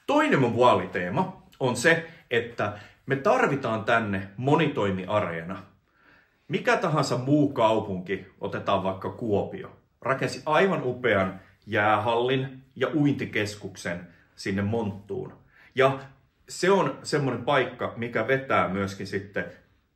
Toinen mun vaaliteema on se, että me tarvitaan tänne monitoimiareena. Mikä tahansa muu kaupunki, otetaan vaikka Kuopio, rakensi aivan upean jäähallin ja uintikeskuksen sinne Monttuun. Ja se on semmoinen paikka, mikä vetää myöskin sitten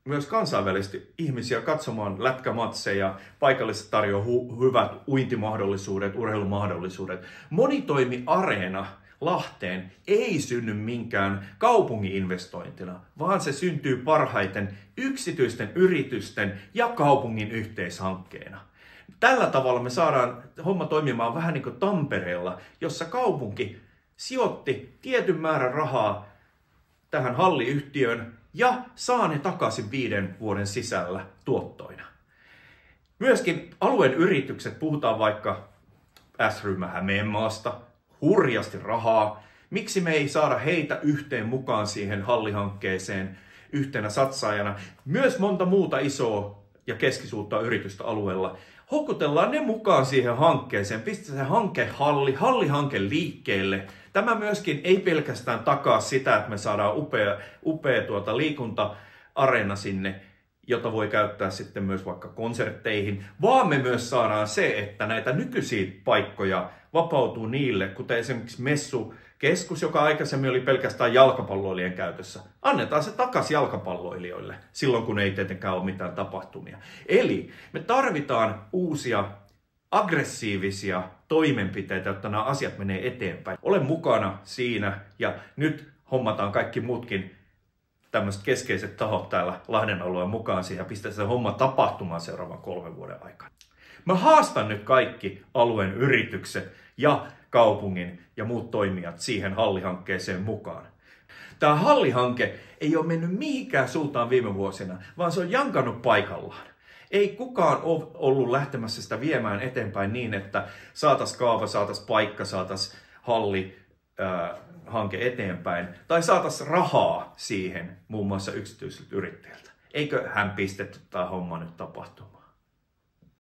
myös kansainvälisesti ihmisiä katsomaan lätkämatseja, paikallisesti tarjoaa hyvät uintimahdollisuudet, urheilumahdollisuudet. Monitoimiareena Lahteen ei synny minkään kaupungin-investointina, vaan se syntyy parhaiten yksityisten yritysten ja kaupungin yhteishankkeena. Tällä tavalla me saadaan homma toimimaan vähän niin kuin Tampereella, jossa kaupunki sijoitti tietyn määrän rahaa tähän halliyhtiöön ja saa ne takaisin 5 vuoden sisällä tuottoina. Myöskin alueen yritykset, puhutaan vaikka S-ryhmä Hämeenmaasta, hurjasti rahaa. Miksi me ei saada heitä yhteen mukaan siihen hallihankkeeseen yhtenä satsaajana? Myös monta muuta isoa ja keskisuurta yritystä alueella. Houkutellaan ne mukaan siihen hankkeeseen, pistetään se hallihanke liikkeelle. Tämä myöskin ei pelkästään takaa sitä, että me saadaan upea liikunta-areena sinne, jota voi käyttää sitten myös vaikka konsertteihin, vaan me myös saadaan se, että näitä nykyisiä paikkoja vapautuu niille, kuten esimerkiksi messukeskus, joka aikaisemmin oli pelkästään jalkapalloilijan käytössä. Annetaan se takaisin jalkapalloilijoille silloin, kun ei tietenkään ole mitään tapahtumia. Eli me tarvitaan uusia aggressiivisia toimenpiteitä, jotta nämä asiat menee eteenpäin. Olen mukana siinä ja nyt hommataan kaikki muutkin tämmöiset keskeiset tahot täällä Lahden alueen mukaan siihen ja pistetään se homma tapahtumaan seuraavan 3 vuoden aikana. Mä haastan nyt kaikki alueen yritykset ja kaupungin ja muut toimijat siihen hallihankkeeseen mukaan. Tämä hallihanke ei ole mennyt mihinkään suuntaan viime vuosina, vaan se on jankannut paikallaan. Ei kukaan ole ollut lähtemässä sitä viemään eteenpäin niin, että saataisiin kaava, saataisiin paikka, saataisiin hanke eteenpäin. Tai saataisiin rahaa siihen muun muassa yksityisiltä yrittäjiltä. Eikö hän pistetty tämä homma nyt tapahtumaan?